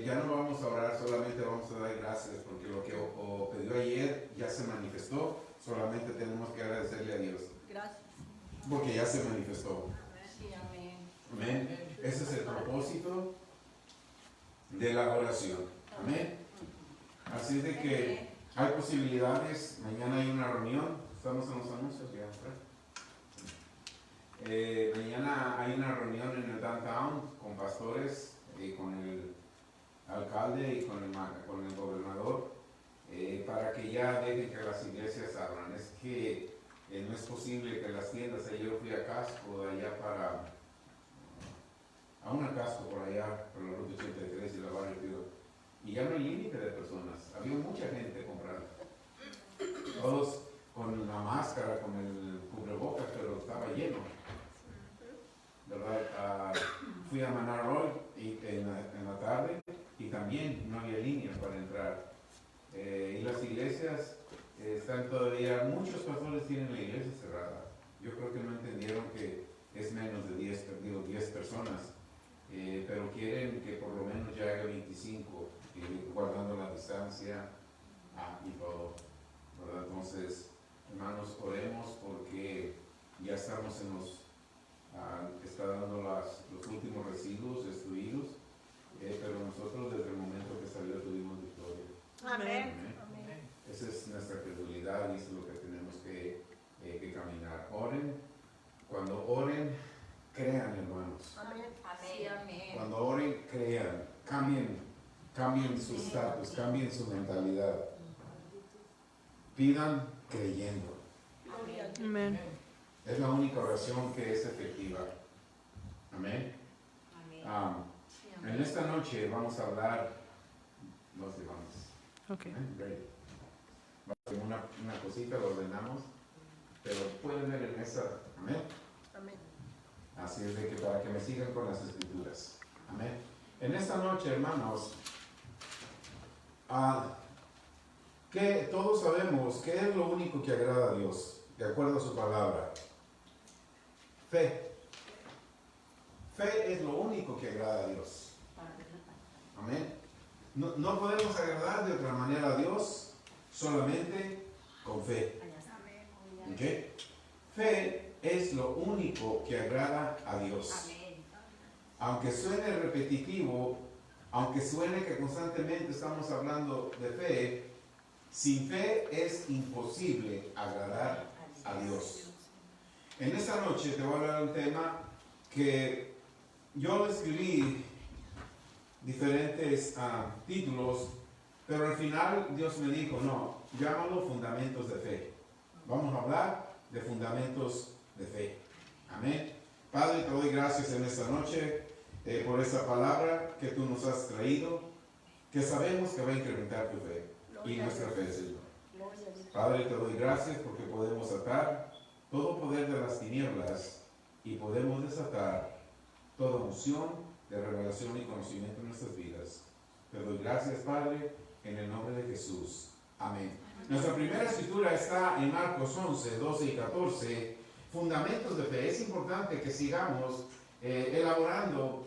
ya no vamos a orar, solamente vamos a dar gracias, porque lo que pidió ayer ya se manifestó, solamente tenemos que agradecerle a Dios. Gracias. Porque ya se manifestó. Sí, amén. Amén. Ese es el propósito de la oración. Amén. Así de que hay posibilidades. Mañana hay una reunión. Estamos en los anuncios ya. Mañana hay una reunión en el downtown con pastores, con el alcalde y con el gobernador, para que ya dejen que las iglesias abran. Es que no es posible que las tiendas, yo fui a Casco, de allá a una Casco por allá, por la ruta 83 y la barrio Pío, y ya no hay límite de personas, había mucha gente comprando, todos con la máscara, con el cubrebocas, pero estaba lleno, ¿verdad? Fui a Manaroy en la tarde y también no había líneas para entrar, y las iglesias están todavía, muchos pastores tienen la iglesia cerrada. Yo creo que no entendieron que es menos de 10 personas, pero quieren que por lo menos ya haga 25, guardando la distancia y todo, ¿verdad? Entonces, hermanos, oremos porque ya estamos está dando los últimos residuos destruidos, pero nosotros desde el momento que salió tuvimos victoria. Amén. Amén. Esa es nuestra credulidad y eso es lo que tenemos que caminar. Oren. Cuando oren, crean, hermanos. Amén. Sí, amén. Cuando oren, crean. Cambien su estatus, cambien su mentalidad. Pidan creyendo. Amén. Es la única oración que es efectiva. Amén. En esta noche vamos a hablar, los llevamos. Okay. Una cosita lo ordenamos, pero pueden ver en esa. Amén. Amén. Así es de que para que me sigan con las escrituras. Amén. En esta noche, hermanos, que todos sabemos que es lo único que agrada a Dios, de acuerdo a su palabra. Fe. Fe es lo único que agrada a Dios. Amén. No podemos agradar de otra manera a Dios, solamente con fe. ¿Okay? Fe es lo único que agrada a Dios. Aunque suene repetitivo, aunque suene que constantemente estamos hablando de fe, sin fe es imposible agradar a Dios. En esta noche te voy a hablar de un tema que yo escribí diferentes títulos, pero al final Dios me dijo, no, llámalo fundamentos de fe. Vamos a hablar de fundamentos de fe. Amén. Padre, te doy gracias en esta noche por esta palabra que tú nos has traído, que sabemos que va a incrementar tu fe y nuestra fe, Señor. Padre, te doy gracias porque podemos atar todo poder de las tinieblas y podemos desatar toda unción de revelación y conocimiento en nuestras vidas. Te doy gracias, Padre, en el nombre de Jesús. Amén. Nuestra primera escritura está en Marcos 11, 12 y 14. Fundamentos de fe. Es importante que sigamos elaborando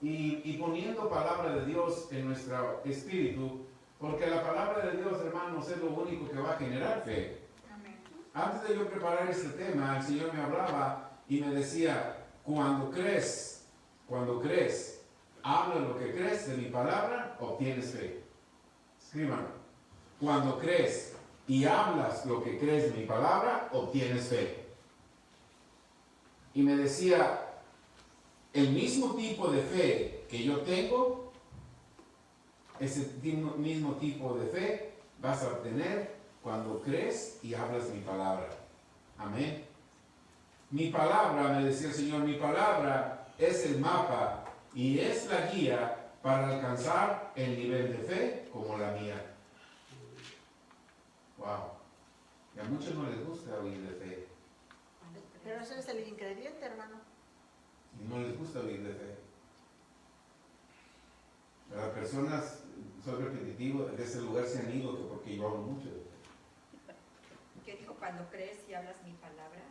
y poniendo palabra de Dios en nuestro espíritu, porque la palabra de Dios, hermanos, es lo único que va a generar fe. Amén. Antes de yo preparar este tema, el Señor me hablaba y me decía, cuando crees, habla lo que crees de mi palabra, obtienes fe. Escríbanlo. Cuando crees y hablas lo que crees de mi palabra, obtienes fe. Y me decía, el mismo tipo de fe que yo tengo, ese mismo tipo de fe vas a obtener cuando crees y hablas mi palabra. Amén. Mi palabra, me decía el Señor, mi palabra es el mapa y es la guía para alcanzar el nivel de fe como la mía. Wow. Y a muchos no les gusta oír de fe. Pero ese es el ingrediente, hermano. Y no les gusta oír de fe. Las personas, soy repetitivo, de ese lugar se han ido porque yo hablo mucho de fe. ¿Qué dijo? Cuando crees y hablas mi palabra.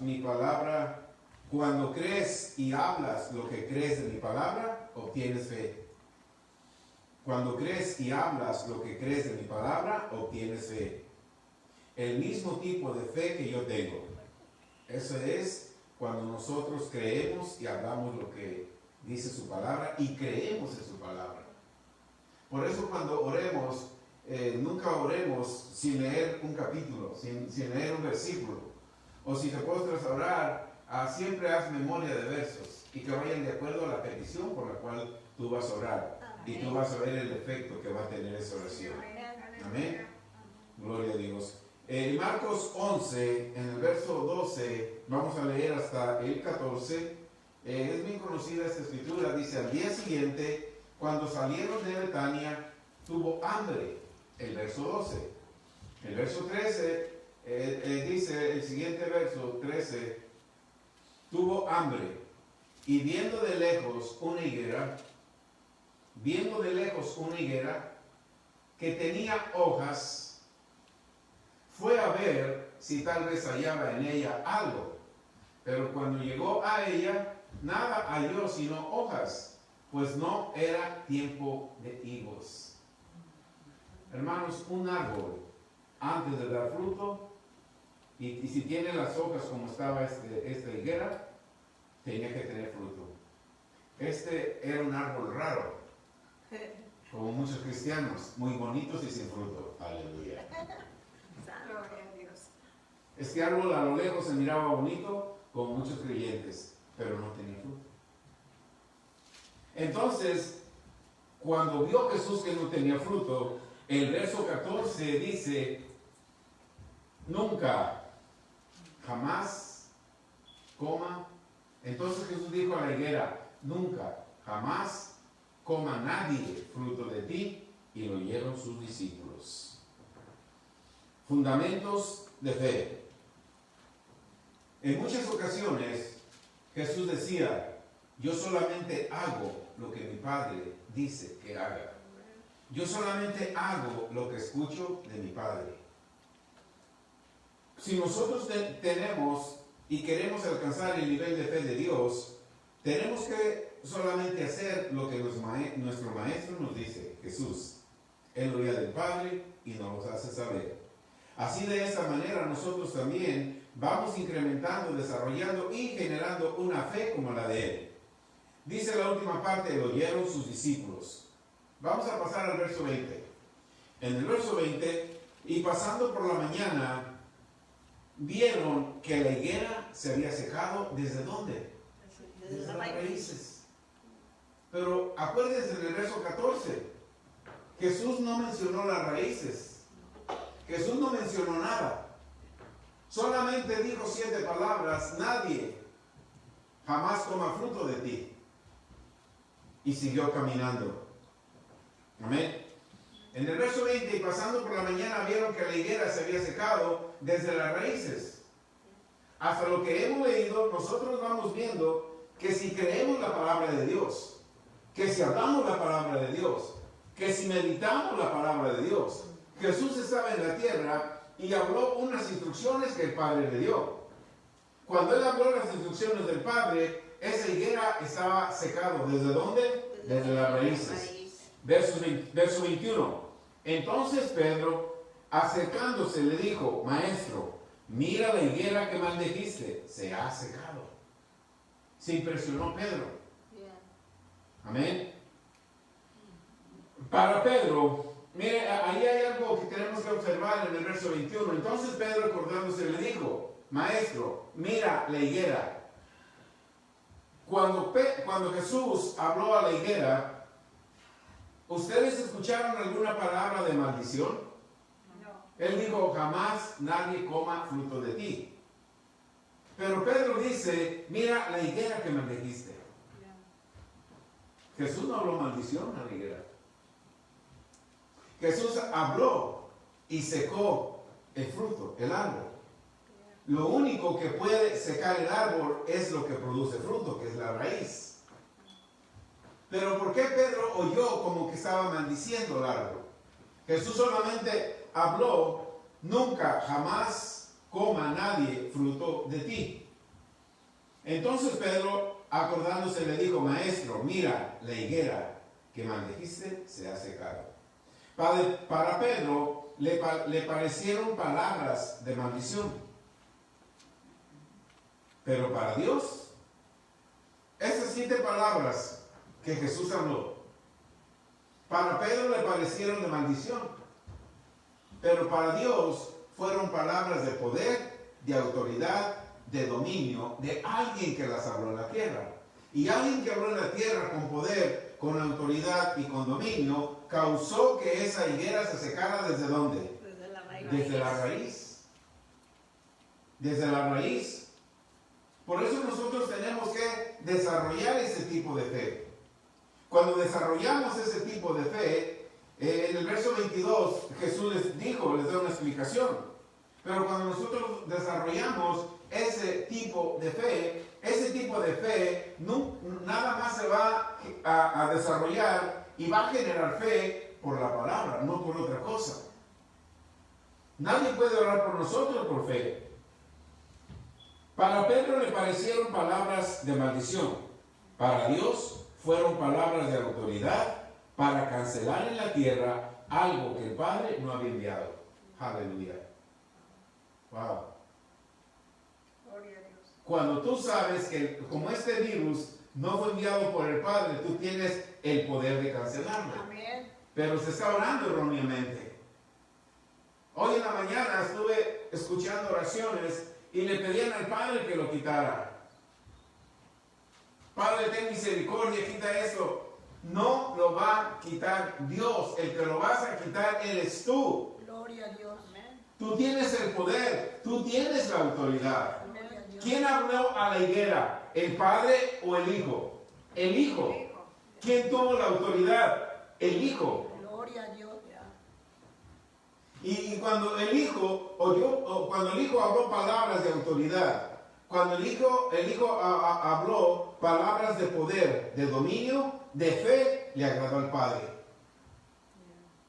Mi palabra, cuando crees y hablas lo que crees de mi palabra, obtienes fe. Cuando crees y hablas lo que crees de mi palabra, obtienes fe. El mismo tipo de fe que yo tengo. Eso es cuando nosotros creemos y hablamos lo que dice su palabra y creemos en su palabra. Por eso cuando oremos, nunca oremos sin leer un capítulo, sin leer un versículo. O si te postras a orar, siempre haz memoria de versos y que vayan de acuerdo a la petición por la cual tú vas a orar. Y tú vas a ver el efecto que va a tener esa oración. Amén. Gloria a Dios. En Marcos 11, en el verso 12, vamos a leer hasta el 14. Es bien conocida esta escritura. Dice, al día siguiente, cuando salieron de Betania, tuvo hambre. El verso 12. El verso 13, dice el siguiente verso 13, tuvo hambre y viendo de lejos una higuera que tenía hojas, fue a ver si tal vez hallaba en ella algo. Pero cuando llegó a ella, nada halló sino hojas, pues no era tiempo de higos. Hermanos, un árbol, antes de dar fruto, y si tiene las hojas como estaba esta higuera, tenía que tener fruto. Este era un árbol raro, como muchos cristianos, muy bonitos y sin fruto. Aleluya. Gloria a Dios. Este árbol a lo lejos se miraba bonito, como muchos creyentes, pero no tenía fruto. Entonces, cuando vio Jesús que no tenía fruto, el verso 14 dice, nunca, jamás, coma. Entonces Jesús dijo a la higuera, nunca, jamás coma nadie fruto de ti, y lo oyeron sus discípulos. Fundamentos de fe. En muchas ocasiones Jesús decía, yo solamente hago lo que mi Padre dice que haga. Yo solamente hago lo que escucho de mi Padre. Si nosotros tenemos y queremos alcanzar el nivel de fe de Dios, tenemos que solamente hacer lo que nuestro Maestro nos dice, Jesús. Él oía del Padre y nos los hace saber. Así de esta manera nosotros también vamos incrementando, desarrollando y generando una fe como la de Él. Dice la última parte, lo oyeron sus discípulos. Vamos a pasar al verso 20. En el verso 20, y pasando por la mañana, vieron que la higuera se había secado. ¿Desde dónde? Desde las raíces. Pero acuérdense en el verso 14, Jesús no mencionó las raíces. Jesús no mencionó nada. Solamente dijo 7 palabras, nadie jamás coma fruto de ti. Y siguió caminando. Amén. En el verso 20, y pasando por la mañana vieron que la higuera se había secado desde las raíces. Hasta lo que hemos leído, nosotros vamos viendo que si creemos la palabra de Dios, que si hablamos la palabra de Dios, que si meditamos la palabra de Dios, Jesús estaba en la tierra y habló unas instrucciones que el Padre le dio. Cuando Él habló las instrucciones del Padre, esa higuera estaba secado. ¿Desde dónde? Desde las raíces. Verso 21. Entonces Pedro, acercándose, le dijo, Maestro, mira la higuera que maldijiste, se ha secado. Se impresionó Pedro. Amén. Para Pedro, mire, ahí hay algo que tenemos que observar en el verso 21. Entonces Pedro, acordándose, le dijo, Maestro, mira la higuera. Cuando Jesús habló a la higuera, ¿ustedes escucharon alguna palabra de maldición? No. Él dijo, jamás nadie coma fruto de ti. Pero Pedro dice, mira la higuera que maldijiste. Jesús no habló maldición a la higuera. Jesús habló y secó el fruto, el árbol. Lo único que puede secar el árbol es lo que produce fruto, que es la raíz. Pero ¿por qué Pedro oyó como que estaba maldiciendo el árbol? Jesús solamente habló, nunca, jamás coma nadie fruto de ti. Entonces Pedro, acordándose, le dijo, Maestro, mira la higuera que maldijiste se ha secado. Para Pedro le parecieron palabras de maldición. Pero para Dios, esas 7 palabras que Jesús habló, para Pedro le parecieron de maldición. Pero para Dios fueron palabras de poder, de autoridad, de dominio, de alguien que las habló en la tierra. Y alguien que habló en la tierra con poder, con autoridad y con dominio, causó que esa higuera se secara ¿desde dónde? Desde la raíz. Desde la raíz. Desde la raíz. Por eso nosotros tenemos que desarrollar ese tipo de fe. Cuando desarrollamos ese tipo de fe, en el verso 22 Jesús les da una explicación. Pero cuando nosotros desarrollamos ese tipo de fe nada más se va a desarrollar y va a generar fe por la palabra, no por otra cosa. Nadie puede orar por nosotros por fe. Para Pedro le parecieron palabras de maldición. Para Dios fueron palabras de autoridad para cancelar en la tierra algo que el Padre no había enviado. Aleluya. Wow. Gloria a Dios. Cuando tú sabes que como este virus no fue enviado por el Padre, tú tienes el poder de cancelarlo. Amén. Pero se está orando erróneamente. Hoy en la mañana estuve escuchando oraciones y le pedían al Padre que lo quitara. Padre, ten misericordia, quita eso. No lo va a quitar Dios. El que lo vas a quitar eres tú. Gloria a Dios. Amén. Tú tienes el poder, tú tienes la autoridad. Gloria a Dios. ¿Quién habló a la higuera? ¿El Padre o el Hijo? El Hijo. ¿Quién tuvo la autoridad? El Hijo. Gloria a Dios. Y cuando el Hijo cuando el Hijo habló palabras de autoridad, cuando el Hijo habló palabras de poder, de dominio, de fe, le agradó al Padre.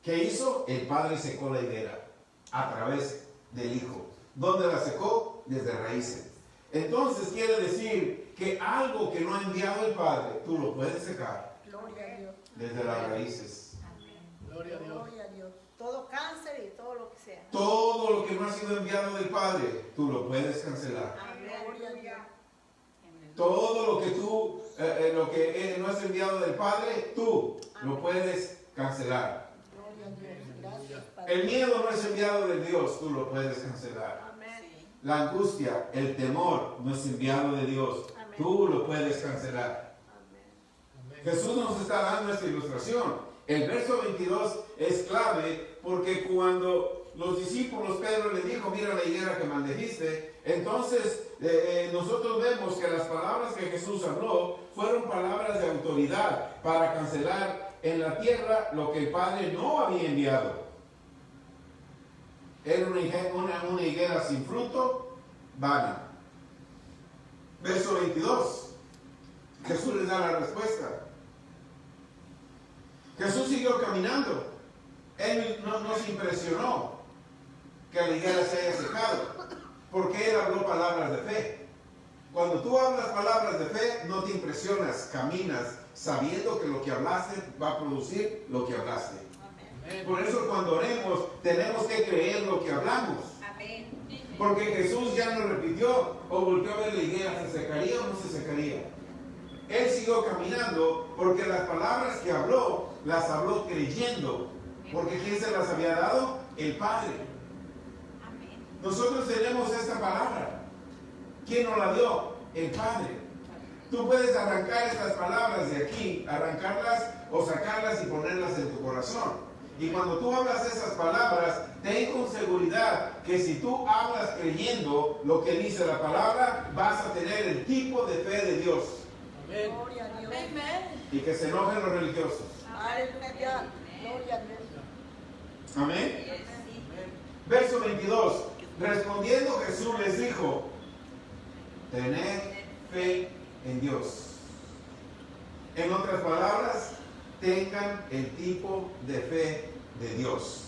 ¿Qué hizo? El Padre secó la higuera a través del Hijo. ¿Dónde la secó? Desde raíces. Entonces quiere decir que algo que no ha enviado el Padre, tú lo puedes secar Gloria a Dios. desde las raíces. Gloria a Dios. Gloria a Dios. Todo cáncer y todo lo que sea. Todo lo que no ha sido enviado del Padre, tú lo puedes cancelar. Amén. Gloria a Dios. Todo lo que lo que no es enviado del Padre, tú lo puedes cancelar. Gloria a Dios. Gracias, Padre. El miedo no es enviado de Dios, tú lo puedes cancelar. Amén. La angustia, el temor no es enviado de Dios, tú lo puedes cancelar. Amén. Jesús nos está dando esta ilustración. El verso 22 es clave porque cuando los discípulos, Pedro le dijo, mira la higuera que maldijiste, entonces nosotros vemos que las palabras que Jesús habló fueron palabras de autoridad para cancelar en la tierra lo que el Padre no había enviado. Era una higuera sin fruto, vana. Verso 22. Jesús les da la respuesta. Jesús siguió caminando. Él no se impresionó que la higuera se haya secado, porque él habló palabras de fe. Cuando tú hablas palabras de fe, no te impresionas, caminas sabiendo que lo que hablaste va a producir lo que hablaste. Amén. Por eso cuando oremos tenemos que creer lo que hablamos. Amén. Porque Jesús ya no repitió o volvió a ver la higuera, ¿se secaría o no se secaría? Él siguió caminando porque las palabras que habló, las habló creyendo. Porque ¿quién se las había dado? El Padre. Amén. Nosotros tenemos esta palabra. ¿Quién nos la dio? El Padre. Tú puedes arrancar estas palabras de aquí, arrancarlas o sacarlas y ponerlas en tu corazón. Y cuando tú hablas esas palabras, ten con seguridad que si tú hablas creyendo lo que dice la palabra, vas a tener el tipo de fe de Dios. Gloria a Dios. Amén. Y que se enojen los religiosos. Aleluya. Gloria a Dios. Amén. Verso 22. Respondiendo Jesús les dijo, tened fe en Dios. En otras palabras, tengan el tipo de fe de Dios.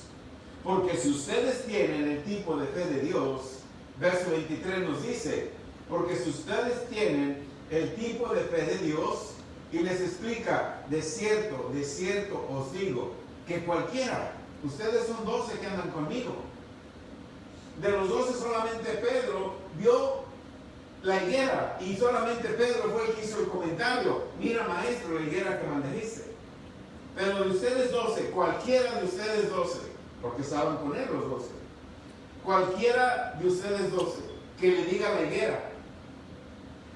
Porque si ustedes tienen el tipo de fe de Dios, verso 23 nos dice, porque si ustedes tienen el tipo de fe de Dios, y les explica, de cierto os digo, que cualquiera, ustedes son 12 que andan conmigo. De los 12 solamente Pedro vio la higuera y solamente Pedro fue el que hizo el comentario. Mira, maestro, la higuera que maldeciste. Pero de ustedes 12, cualquiera de ustedes 12, porque estaban con él los 12, cualquiera de ustedes 12 que le diga la higuera.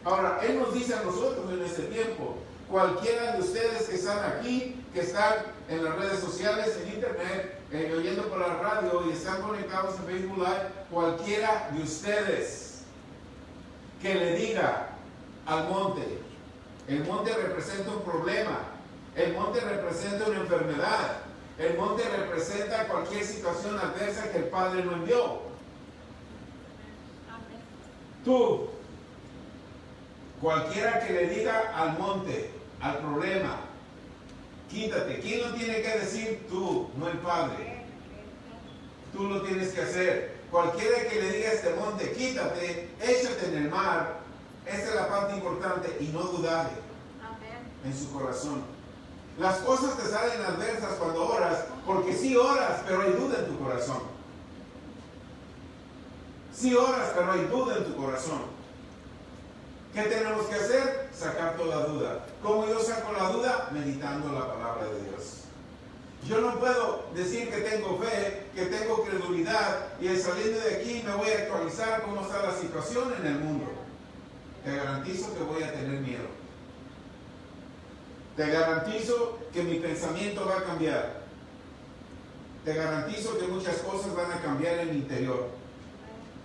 Ahora, él nos dice a nosotros en este tiempo, cualquiera de ustedes que están aquí, que están en las redes sociales, en internet, oyendo por la radio y están conectados en Facebook Live, cualquiera de ustedes que le diga al monte, el monte representa un problema, el monte representa una enfermedad, el monte representa cualquier situación adversa que el Padre no envió. Tú, cualquiera que le diga al monte, al problema, quítate. ¿Quién lo tiene que decir? Tú, no el Padre. Tú lo tienes que hacer. Cualquiera que le diga a este monte, quítate, échate en el mar. Esa es la parte importante y no dudarle en su corazón. Las cosas te salen adversas cuando oras, porque sí oras, pero hay duda en tu corazón. Sí oras, pero hay duda en tu corazón. ¿Qué tenemos que hacer? Sacar toda duda. ¿Cómo yo saco la duda? Meditando la palabra de Dios. Yo no puedo decir que tengo fe, que tengo credulidad y al saliendo de aquí me voy a actualizar cómo está la situación en el mundo. Te garantizo que voy a tener miedo. Te garantizo que mi pensamiento va a cambiar. Te garantizo que muchas cosas van a cambiar en mi interior.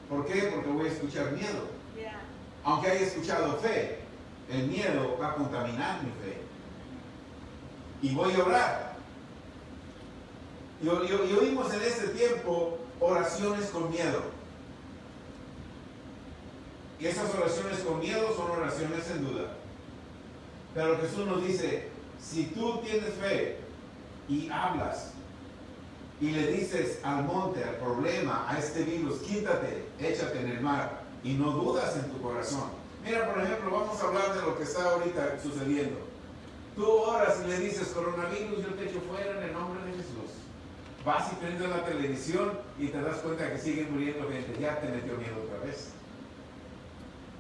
¿Por qué? Porque voy a escuchar miedo. Aunque haya escuchado fe, el miedo va a contaminar mi fe. Y voy a orar. Y oímos en este tiempo oraciones con miedo. Y esas oraciones con miedo son oraciones en duda. Pero Jesús nos dice, si tú tienes fe y hablas y le dices al monte, al problema, a este virus, quítate, échate en el mar, y no dudas en tu corazón. Mira, por ejemplo, vamos a hablar de lo que está ahorita sucediendo. Tú oras y le dices, coronavirus, yo te echo fuera en el nombre de Jesús. Vas y prendes la televisión y te das cuenta que sigue muriendo gente. Ya te metió miedo otra vez.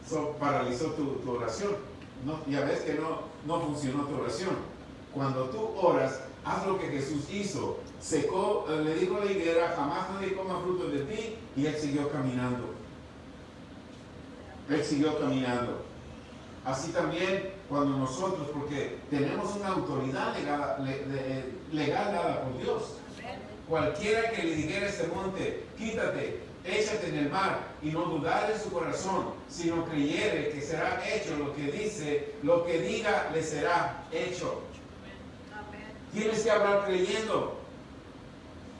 Eso paralizó tu oración. No, ya ves que no funcionó tu oración. Cuando tú oras, haz lo que Jesús hizo. Secó, le dijo a la higuera, jamás nadie coma fruto de ti, y él siguió caminando. Él siguió caminando. Así también cuando nosotros, porque tenemos una autoridad legal dada por Dios. Cualquiera que le dijera a este monte, quítate, échate en el mar, y no dudar en su corazón, sino creyere que será hecho lo que dice, lo que diga le será hecho. Tienes que hablar creyendo.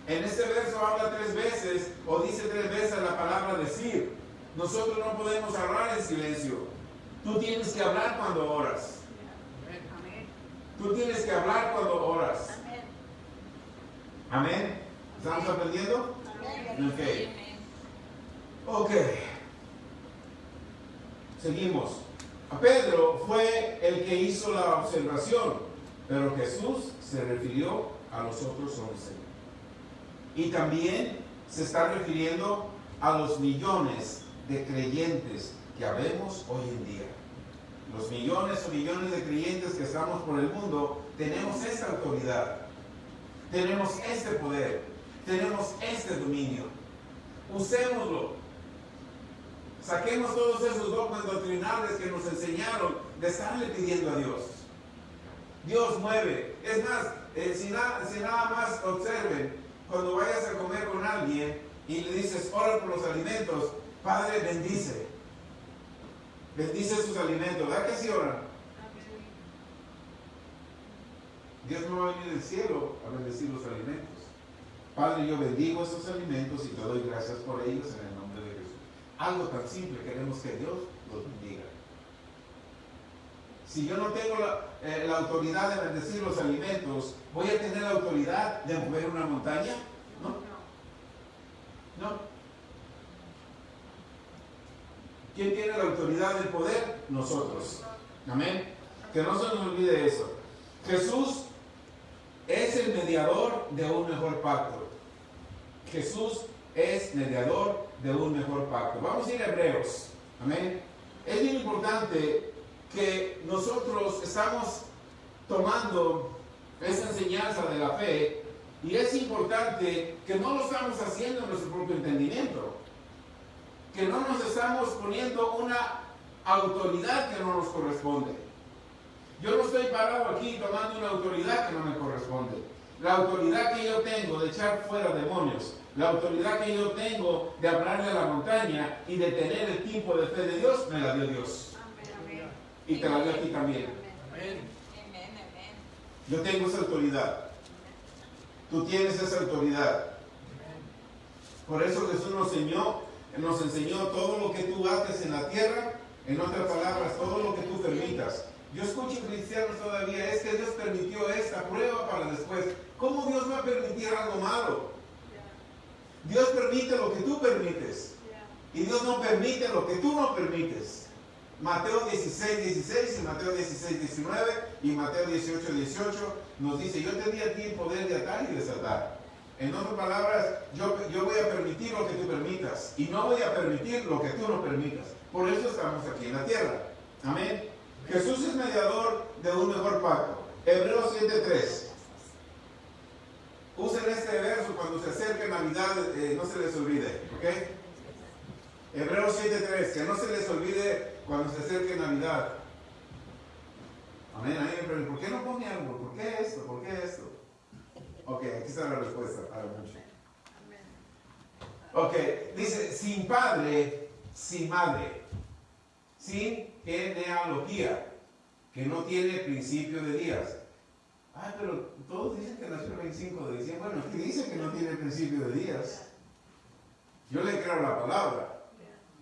En este verso habla 3 veces, o dice 3 veces la palabra decir. Nosotros no podemos hablar en silencio. Tú tienes que hablar cuando oras. Tú tienes que hablar cuando oras. Amén. ¿Estamos aprendiendo? Ok. Seguimos. A Pedro fue el que hizo la observación, pero Jesús se refirió a los otros 11. Y también se está refiriendo a los millones de creyentes que habemos hoy en día. Los millones o millones de creyentes que estamos por el mundo, tenemos esta autoridad, tenemos este poder, tenemos este dominio. Usémoslo. Saquemos todos esos dogmas doctrinales que nos enseñaron de estarle pidiendo a Dios. Dios mueve. Es más, si nada más observen, cuando vayas a comer con alguien y le dices, ora por los alimentos, Padre, bendice. Bendice sus alimentos. ¿Verdad que sí oran? Dios no va a venir del cielo a bendecir los alimentos. Padre, yo bendigo estos alimentos y te doy gracias por ellos en el nombre de Jesús. Algo tan simple, queremos que Dios los bendiga. Si yo no tengo la autoridad de bendecir los alimentos, ¿voy a tener la autoridad de mover una montaña? No. ¿Quién tiene la autoridad del poder? Nosotros. Amén. Que no se nos olvide eso. Jesús es el mediador de un mejor pacto. Jesús es mediador de un mejor pacto. Vamos a ir a Hebreos. Amén. Es bien importante que nosotros estamos tomando esa enseñanza de la fe, y es importante que no lo estamos haciendo en nuestro propio entendimiento, que no nos estamos poniendo una autoridad que no nos corresponde. Yo no estoy parado aquí tomando una autoridad que no me corresponde. La autoridad que yo tengo de echar fuera demonios, la autoridad que yo tengo de hablarle a la montaña y de tener el tiempo de fe de Dios, me la dio Dios. Amén. Y te la dio a ti también. Amén. Yo tengo esa autoridad. Tú tienes esa autoridad. Por eso Jesús nos enseñó todo lo que tú haces en la tierra, en otras palabras, todo lo que tú permitas. Yo escucho cristianos todavía, es que Dios permitió esta prueba para después. ¿Cómo Dios va a permitir algo malo? Dios permite lo que tú permites. Y Dios no permite lo que tú no permites. Mateo 16:16 y Mateo 16:19 y Mateo 18:18 nos dice: yo te di a ti el poder de atar y desatar. En otras palabras, yo voy a permitir lo que tú permitas y no voy a permitir lo que tú no permitas. Por eso estamos aquí en la tierra. Amén. Jesús es mediador de un mejor pacto. Hebreos 7:3. Usen este verso cuando se acerque Navidad, no se les olvide, ¿ok? Hebreos 7:3, que no se les olvide cuando se acerque Navidad. Amén. Ahí me preguntan, ¿por qué no pone algo? ¿Por qué esto? ¿Por qué esto? Ok, aquí está la respuesta para mucho. Ok, dice, sin padre, sin madre, sin genealogía, que no tiene principio de días. Ay, pero todos dicen que nació el 25 de diciembre. Bueno, aquí dice que no tiene principio de días. Yo le creo la palabra.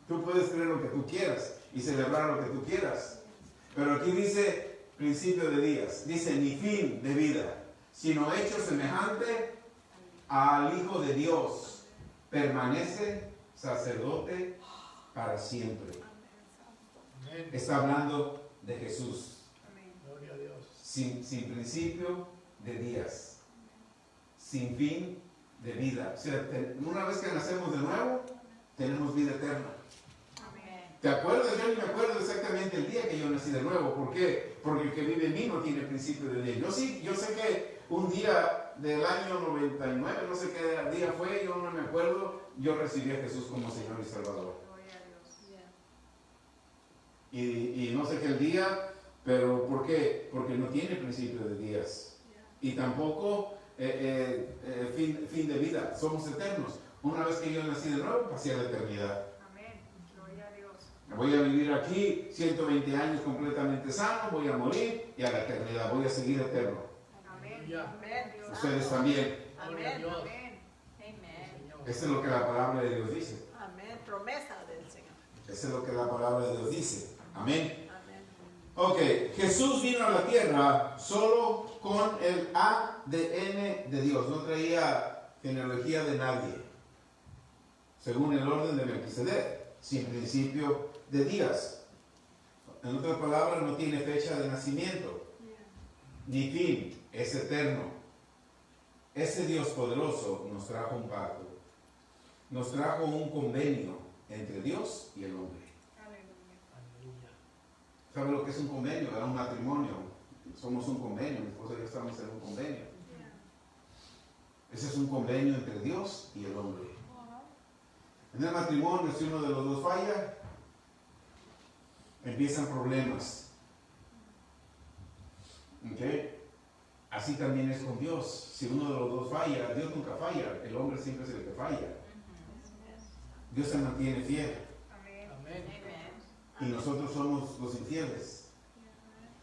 Tú puedes creer lo que tú quieras y celebrar lo que tú quieras. Pero aquí dice principio de días. Dice ni fin de vida, sino hecho semejante al Hijo de Dios. Permanece sacerdote para siempre. Está hablando de Jesús. Gloria a Dios. Sin principio de días, sin fin de vida. O sea, una vez que nacemos de nuevo, tenemos vida eterna. ¿Te acuerdas? Yo ni me acuerdo exactamente el día que yo nací de nuevo. ¿Por qué? Porque el que vive en mí no tiene principio de día. Yo sí, yo sé que un día del año 99, no sé qué día fue, yo no me acuerdo, yo recibí a Jesús como Señor y Salvador. Y no sé qué el día, pero ¿por qué? Porque no tiene principio de días. Y tampoco fin de vida. Somos eternos. Una vez que yo nací de nuevo, pasé a la eternidad. Amén. Gloria a Dios. Voy a vivir aquí 120 años completamente sano, voy a morir y a la eternidad. Voy a seguir eterno. Amén. Ya. Amén. Dios. Ustedes también. Gloria a Amén. Dios. Amén. Amén. Eso es lo que la palabra de Dios dice. Amén. Promesa del Señor. Eso es lo que la palabra de Dios dice. Amén. Amén. Ok, Jesús vino a la tierra solo con el ADN de Dios. No traía genealogía de nadie. Según el orden de Melquisedec, sin principio de días. En otras palabras, no tiene fecha de nacimiento, ni fin, es eterno. Ese Dios poderoso nos trajo un pacto, nos trajo un convenio entre Dios y el hombre. Aleluya. ¿Sabe lo que es un convenio? Era un matrimonio. Somos un convenio, mi esposa y yo estamos en un convenio. Ese es un convenio entre Dios y el hombre. En el matrimonio, si uno de los dos falla, empiezan problemas. ¿Ok? Así también es con Dios. Si uno de los dos falla, Dios nunca falla, el hombre siempre es el que falla. Dios se mantiene fiel Amén. Amén. y nosotros somos los infieles,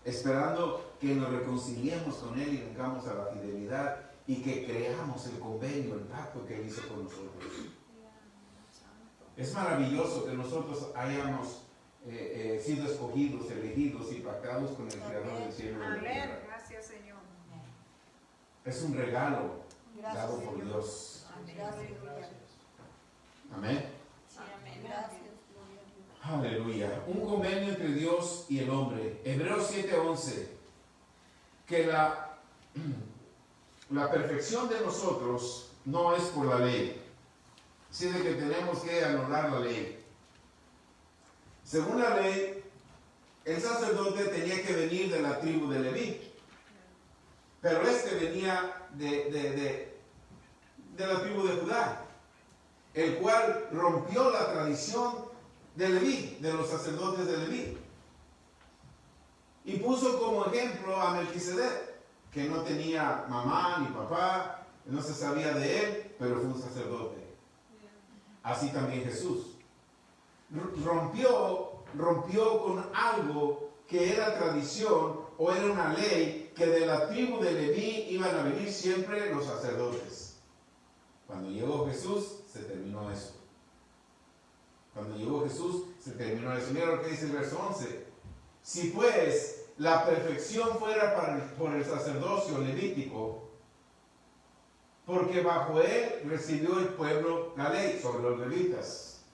esperando que nos reconciliemos con Él y vengamos a la fidelidad y que creamos el convenio, el pacto que Él hizo con nosotros. Es maravilloso que nosotros hayamos sido escogidos, elegidos y pactados con el Creador del cielo y de la Amén. tierra. Gracias, Señor. Es un regalo Gracias, dado por Señor. Dios. Amén. Gracias. Gracias. Amén. Sí, amén. Gracias. Gloria a Dios. Aleluya. Un convenio entre Dios y el hombre. Hebreos 7:11. que la perfección de nosotros no es por la ley, sino que tenemos que anular la ley. Según la ley, el sacerdote tenía que venir de la tribu de Leví, pero venía de la tribu de Judá, el cual rompió la tradición de Leví, de los sacerdotes de Leví, y puso como ejemplo a Melquisedec, que no tenía mamá ni papá, no se sabía de él, pero fue un sacerdote. Así también Jesús rompió con algo que era tradición o era una ley, que de la tribu de Leví iban a venir siempre los sacerdotes. Cuando llegó Jesús, se terminó eso. Cuando llegó Jesús, se terminó eso. Mira lo que dice el verso 11. Si pues la perfección fuera por el sacerdocio levítico, porque bajo él recibió el pueblo la ley, sobre los levitas,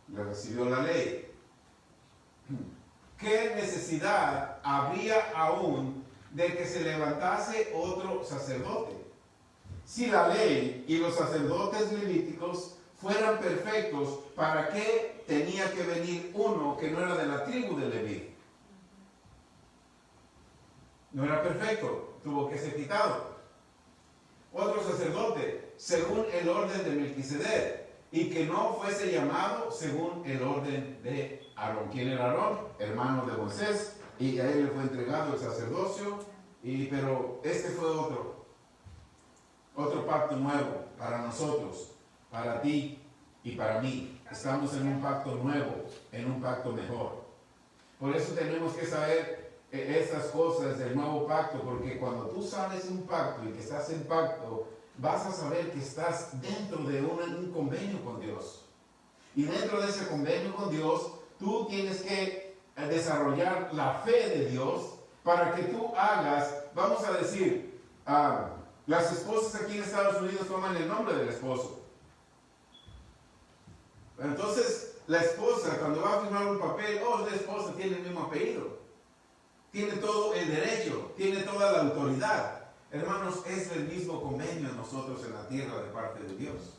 le recibió la ley. ¿Qué necesidad habría aún de que se levantase otro sacerdote? Si la ley y los sacerdotes levíticos fueran perfectos, ¿para qué tenía que venir uno que no era de la tribu de Leví? No era perfecto, tuvo que ser quitado. Otro sacerdote, según el orden de Melquisedec, y que no fuese llamado según el orden de Aarón. ¿Quién era Aarón? Hermano de Moisés, y a él le fue entregado el sacerdocio, pero este fue otro pacto nuevo para nosotros, para ti y para mí. Estamos en un pacto nuevo, en un pacto mejor. Por eso tenemos que saber estas cosas del nuevo pacto, porque cuando tú sabes un pacto y que estás en pacto, vas a saber que estás dentro de un convenio con Dios. Y dentro de ese convenio con Dios, tú tienes que desarrollar la fe de Dios para que tú hagas, vamos a decir, las esposas aquí en Estados Unidos toman el nombre del esposo. Entonces, la esposa, cuando va a firmar un papel, la esposa tiene el mismo apellido. Tiene todo el derecho, tiene toda la autoridad. Hermanos, es el mismo convenio nosotros en la tierra de parte de Dios.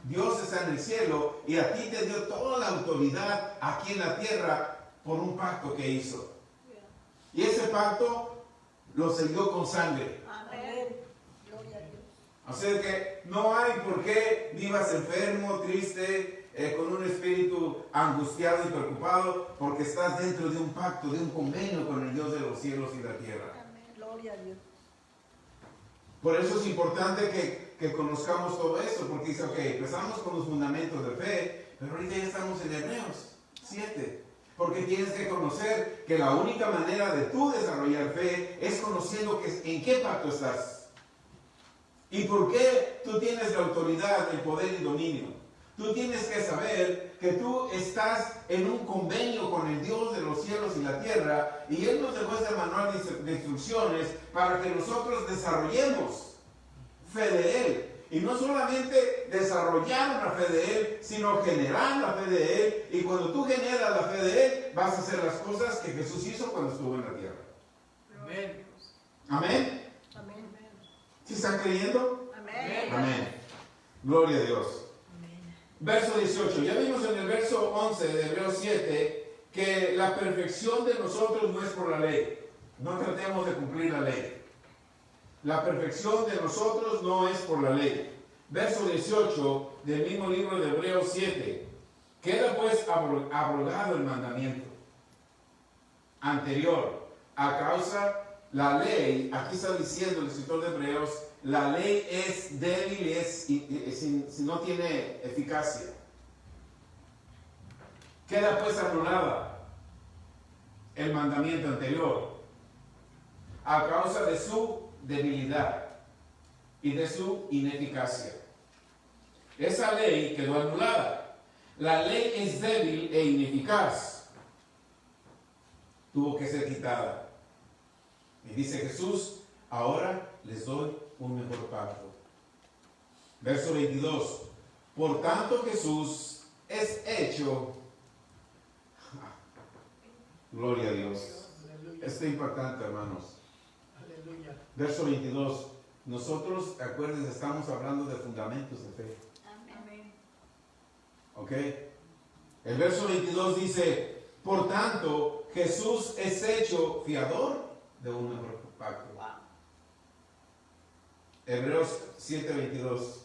Dios está en el cielo y a ti te dio toda la autoridad aquí en la tierra por un pacto que hizo. Y ese pacto lo selló con sangre. Amén. Gloria a Dios. O sea que no hay por qué vivas enfermo, triste, con un espíritu angustiado y preocupado, porque estás dentro de un pacto, de un convenio con el Dios de los cielos y la tierra. Amén. Gloria a Dios. Por eso es importante que conozcamos todo eso, porque dice, ok, empezamos con los fundamentos de fe, pero ahorita ya estamos en Hebreos 7. Porque tienes que conocer que la única manera de tú desarrollar fe es conociendo en qué pacto estás. Y por qué tú tienes la autoridad, el poder y dominio. Tú tienes que saber que tú estás en un convenio con el Dios de los cielos y la tierra, y Él nos dejó este manual de instrucciones para que nosotros desarrollemos fe de Él. Y no solamente desarrollar una fe de Él, sino generar la fe de Él. Y cuando tú generas la fe de Él, vas a hacer las cosas que Jesús hizo cuando estuvo en la tierra. Amén. Amén. Amén. ¿Sí están creyendo? Amén. Amén. Gloria a Dios. Verso 18. Ya vimos en el verso 11 de Hebreos 7 que la perfección de nosotros no es por la ley. No tratemos de cumplir la ley. La perfección de nosotros no es por la ley. Verso 18 del mismo libro de Hebreos 7. Queda pues abrogado el mandamiento anterior a causa la ley. Aquí está diciendo el escritor de Hebreos, la ley es débil si no tiene eficacia. Queda pues anulada el mandamiento anterior a causa de su debilidad y de su ineficacia. Esa ley quedó anulada. La ley es débil e ineficaz. Tuvo que ser quitada. Y dice Jesús, ahora les doy un mejor pacto. Verso 22. Por tanto Jesús es hecho. Gloria a Dios. Aleluya. Esto es impactante, hermanos. Aleluya. Verso 22. Nosotros, acuérdense, estamos hablando de fundamentos de fe. Amén. ¿Ok? El verso 22 dice, por tanto, Jesús es hecho fiador de un mejor pacto. Wow. Hebreos 7:22.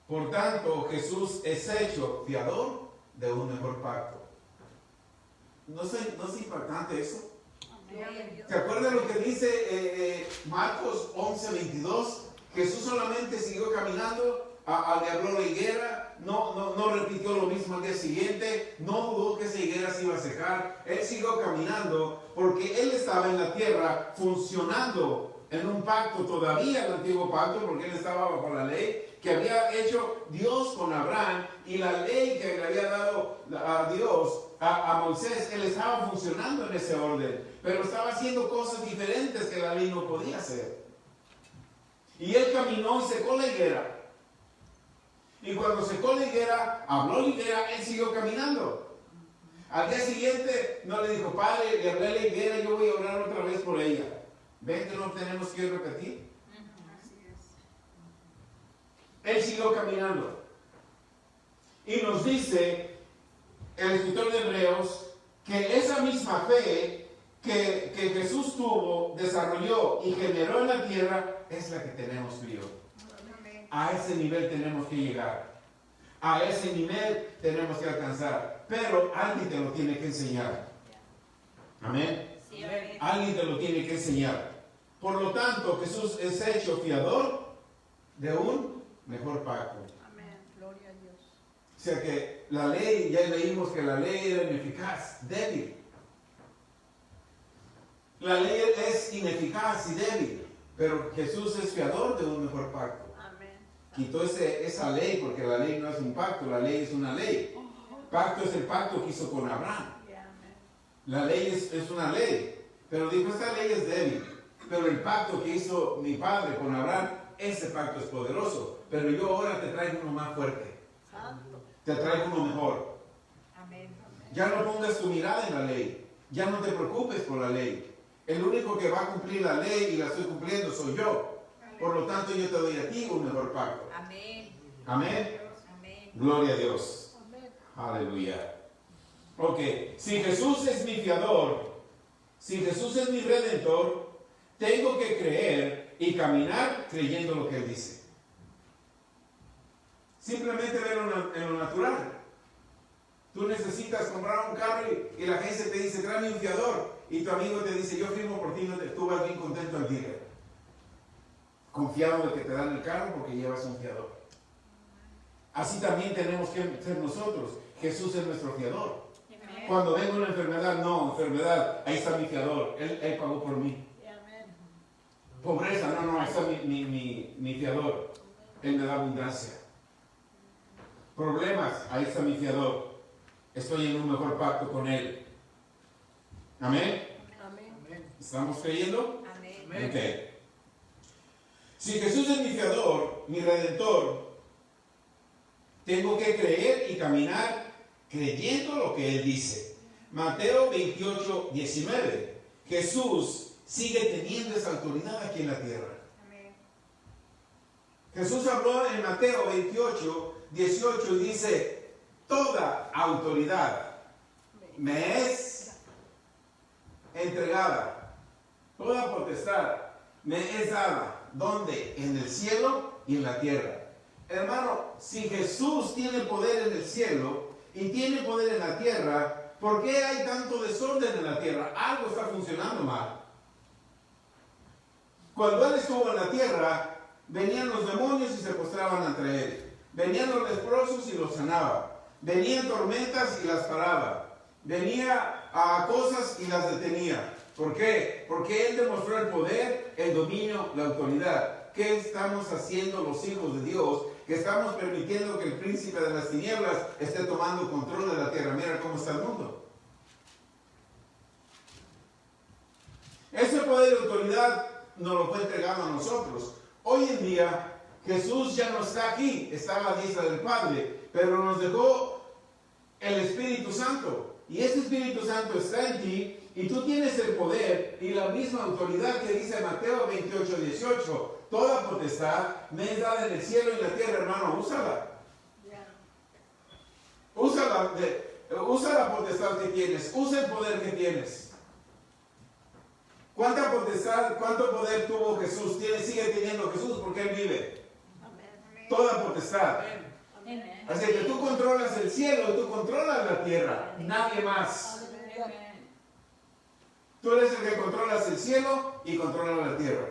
Por tanto, Jesús es hecho fiador de un mejor pacto. ¿No es impactante eso? Gloria a Dios. ¿Te acuerdas lo que dice Marcos 11:22? Jesús solamente siguió caminando, le habló la higuera, no repitió lo mismo al día siguiente, no dudó que esa higuera se iba a secar. Él siguió caminando porque él estaba en la tierra funcionando en un pacto, todavía el antiguo pacto, porque él estaba bajo la ley que había hecho Dios con Abraham y la ley que le había dado a Dios a Moisés. Él estaba funcionando en ese orden, pero estaba haciendo cosas diferentes que la ley no podía hacer. Y él caminó y secó la higuera. Y cuando secó la higuera, habló la higuera, él siguió caminando. Al día siguiente no le dijo, Padre, le hablé a la higuera, yo voy a orar otra vez por ella. ¿Ven que no tenemos que repetir? Así es. Él siguió caminando. Y nos dice el escritor de Hebreos que esa misma fe que Jesús tuvo, desarrolló y generó en la tierra es la que tenemos tú y yo. Amén. A ese nivel tenemos que llegar. A ese nivel tenemos que alcanzar. Pero alguien te lo tiene que enseñar. Amén. Sí, amén. Alguien te lo tiene que enseñar. Por lo tanto, Jesús es hecho fiador de un mejor pacto. Amén. Gloria a Dios. O sea que la ley, ya leímos que la ley era ineficaz, débil. La ley es ineficaz y débil, pero Jesús es fiador de un mejor pacto. Amén. Quitó esa ley, porque la ley no es un pacto, la ley es una ley. Pacto es el pacto que hizo con Abraham. Yeah, amén. La ley es una ley, pero dijo, esta ley es débil, pero el pacto que hizo mi padre con Abraham, ese pacto es poderoso, pero yo ahora te traigo uno más fuerte, Santo. te traigo uno mejor. Amén. Ya no pongas tu mirada en la ley, ya no te preocupes por la ley. El único que va a cumplir la ley y la estoy cumpliendo soy yo. Por lo tanto, yo te doy a ti un mejor pacto. Amén. Amén. Amén. Gloria a Dios. Amén. Aleluya. Ok, si Jesús es mi fiador, si Jesús es mi redentor, tengo que creer y caminar creyendo lo que Él dice. Simplemente verlo en lo natural. Tú necesitas comprar un carro y la agencia te dice, tráeme un fiador. Y tu amigo te dice, yo firmo por ti, tú vas bien contento al dealer. Confiado de que te dan el carro porque llevas un fiador. Así también tenemos que ser nosotros. Jesús es nuestro fiador. Amén. Cuando venga una enfermedad, no, enfermedad, ahí está mi fiador. Él pagó por mí. Yeah, amén. Pobreza, no, ahí está mi fiador. Él me da abundancia. Problemas, ahí está mi fiador. Estoy en un mejor pacto con Él. Amén. Amén. Amén. ¿Estamos creyendo? Amén. Ok. Si Jesús es mi fiador, mi redentor, tengo que creer y caminar creyendo lo que Él dice. Mateo 28:19. Jesús sigue teniendo esa autoridad aquí en la tierra. Amén. Jesús habló en Mateo 28:18 y dice, toda autoridad me es entregada, toda potestad me es dada. ¿Dónde? En el cielo y en la tierra. Hermano, si Jesús tiene poder en el cielo y tiene poder en la tierra, ¿por qué hay tanto desorden en la tierra? Algo está funcionando mal. Cuando Él estuvo en la tierra, venían los demonios y se postraban ante Él. Venían los leprosos y los sanaba. Venían tormentas y las paraba. Venía a cosas y las detenía. ¿Por qué? Porque Él demostró el poder, el dominio, la autoridad. ¿Qué estamos haciendo los hijos de Dios? Que estamos permitiendo que el príncipe de las tinieblas esté tomando control de la tierra. Mira cómo está el mundo. Ese poder y autoridad nos lo fue entregado a nosotros. Hoy en día Jesús ya no está aquí, está a la diestra del Padre, pero nos dejó el Espíritu Santo. Y ese Espíritu Santo está en ti Y tú tienes el poder y la misma autoridad que dice Mateo 28, 18. Toda potestad me es dada en el cielo y en la tierra, hermano, úsala. Usa la potestad que tienes, usa el poder que tienes. ¿Cuánta potestad, cuánto poder tuvo Jesús? Sigue teniendo Jesús porque Él vive. Toda potestad. Así que tú controlas el cielo y tú controlas la tierra, nadie más. Tú eres el que controlas el cielo y controlas la tierra.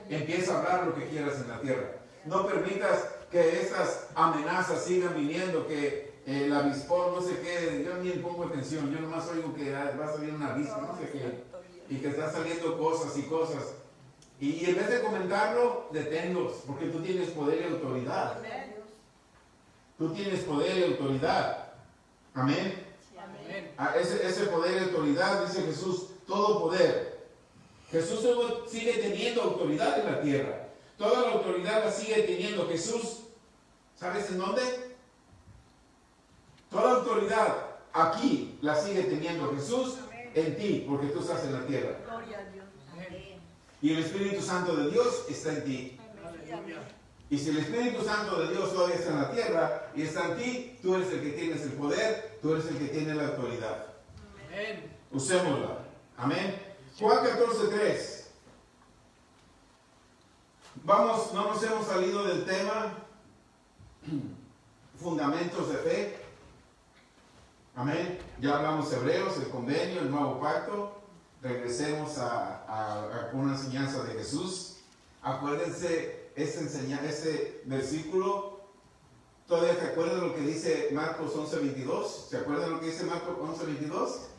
Empieza a hablar lo que quieras en la tierra. No permitas que estas amenazas sigan viniendo, que el avispón, no sé qué, yo ni le pongo atención, yo nomás oigo que va a salir una avispa, no sé qué, y que están saliendo cosas y cosas. Y en vez de comentarlo, deténlos, porque tú tienes poder y autoridad. Tú tienes poder y autoridad. Amén. Ese poder y autoridad, dice Jesús, todo poder. Jesús sigue teniendo autoridad en la tierra. Toda la autoridad la sigue teniendo Jesús. ¿Sabes en dónde? Toda autoridad aquí la sigue teniendo Jesús en ti, porque tú estás en la tierra. Y el Espíritu Santo de Dios está en ti. Y si el Espíritu Santo de Dios todavía está en la tierra y está en ti, tú eres el que tienes el poder, tú eres el que tiene la autoridad. Usémosla. Amén. Juan 14:3. Vamos, no nos hemos salido del tema fundamentos de fe. Amén. Ya hablamos Hebreos, el convenio, el nuevo pacto. Regresemos a una enseñanza de Jesús. Acuérdense ese versículo. ¿Todavía se acuerdan lo que dice Marcos 11:22? ¿Se acuerdan lo que dice Marcos 11:22?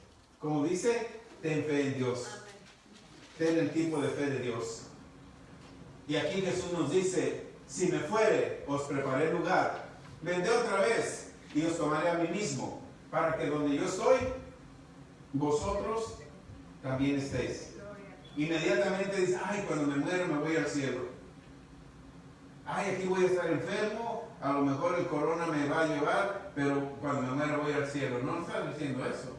Como dice, ten fe en Dios. Ten el tipo de fe de Dios. Y aquí Jesús nos dice, si me fuere, os preparé lugar. Vendré otra vez y os tomaré a mí mismo, para que donde yo estoy, vosotros también estéis. Inmediatamente dice, ay, cuando me muero me voy al cielo. Ay, aquí voy a estar enfermo, a lo mejor el corona me va a llevar, pero cuando me muero voy al cielo. No está diciendo eso.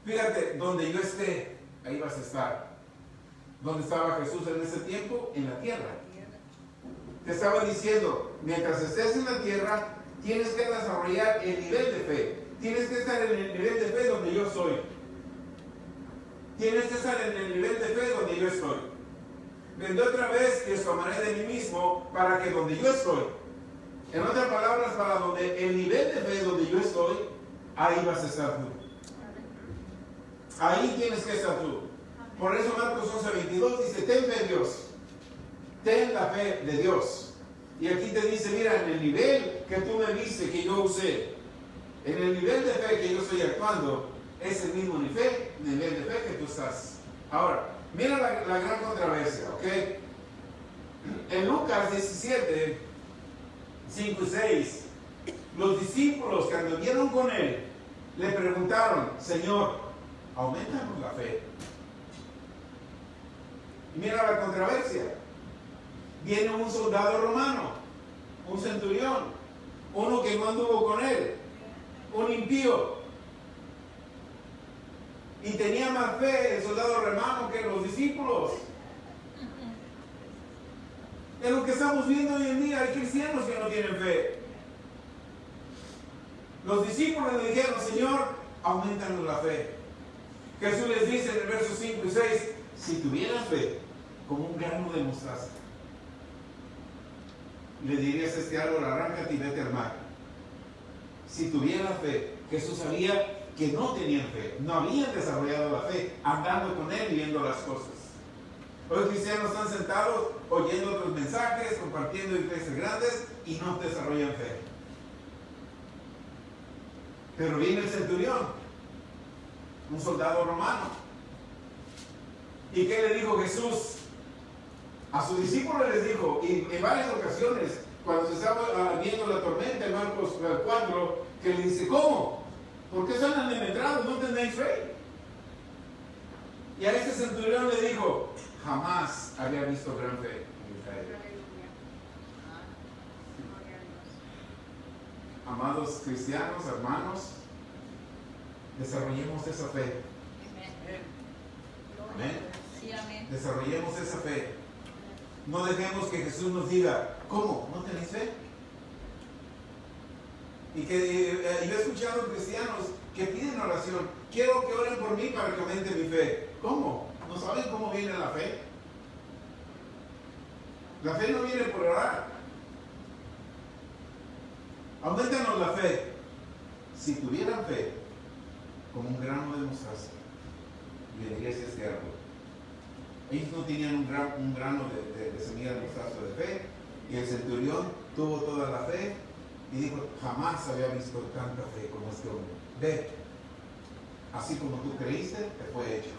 Fíjate, donde yo esté, ahí vas a estar. ¿Dónde estaba Jesús en ese tiempo? En la tierra. Te estaba diciendo, mientras estés en la tierra, tienes que desarrollar el nivel de fe. Tienes que estar en el nivel de fe donde yo soy. Tienes que estar en el nivel de fe donde yo estoy. Vendré otra vez y os tomaré de mí mismo para que donde yo estoy, en otras palabras, para donde el nivel de fe donde yo estoy, ahí vas a estar tú. Ahí tienes que estar tú. Por eso Marcos 11:22 dice, ten fe en Dios. Ten la fe de Dios. Y aquí te dice, mira, en el nivel que tú me viste, que yo usé, en el nivel de fe que yo estoy actuando, es el mismo nivel de fe que tú estás. Ahora, mira la gran controversia, ¿ok? En Lucas 17, 5 y 6, los discípulos que anduvieron con él, le preguntaron, Señor, aumentanos la fe. Y mira la controversia. Viene un soldado romano, un centurión, uno que no anduvo con él, un impío. Y tenía más fe el soldado romano que los discípulos. En lo que estamos viendo hoy en día hay cristianos que no tienen fe. Los discípulos le dijeron, Señor, aumentanos la fe. Jesús les dice en el verso 5 y 6, si tuvieras fe, como un grano de mostaza, le dirías a este árbol, arráncate y vete al mar. Si tuvieras fe, Jesús sabía que no tenían fe, no habían desarrollado la fe, andando con él y viendo las cosas. Hoy cristianos están sentados, oyendo otros mensajes, compartiendo iglesias grandes y no desarrollan fe. Pero viene el centurión, un soldado romano. ¿Y qué le dijo Jesús? A sus discípulos les dijo, y en varias ocasiones, cuando se estaba viendo la tormenta en Marcos 4, que le dice, ¿cómo? ¿Por qué están amedrentados? ¿No tenéis fe? Y a este centurión le dijo, jamás había visto gran fe en Israel. Amados cristianos, hermanos, desarrollemos esa fe. Amén. Sí, amén. Desarrollemos esa fe. No dejemos que Jesús nos diga, ¿cómo? ¿No tenéis fe? Y que yo he escuchado cristianos que piden oración. Quiero que oren por mí para que aumente mi fe. ¿Cómo? ¿No saben cómo viene la fe? La fe no viene por orar. Aumentanos la fe. Si tuvieran fe, como un grano de mostaza, le dirías a este árbol. Ellos no tenían un grano de semilla de mostaza de fe, y el centurión tuvo toda la fe y dijo, jamás había visto tanta fe como este hombre. Ve, así como tú creíste, te fue hecho.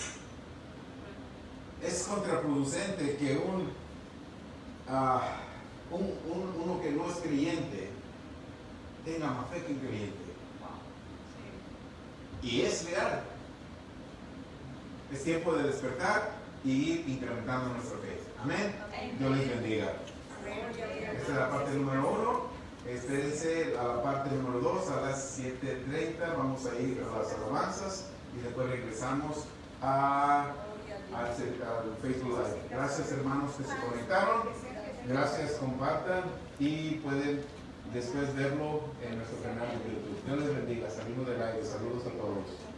Es contraproducente que uno que no es creyente tenga más fe que un creyente. Y es real. Es tiempo de despertar y ir incrementando nuestra fe. Amén. Dios les bendiga. Esta es la parte número 1. Espérense a la parte número 2 a las 7:30. Vamos a ir a las alabanzas y después regresamos al Facebook Live. Gracias, hermanos, que se conectaron. Gracias, compartan y pueden después verlo en nuestro canal de YouTube. Dios les bendiga. Salimos del aire. Saludos a todos.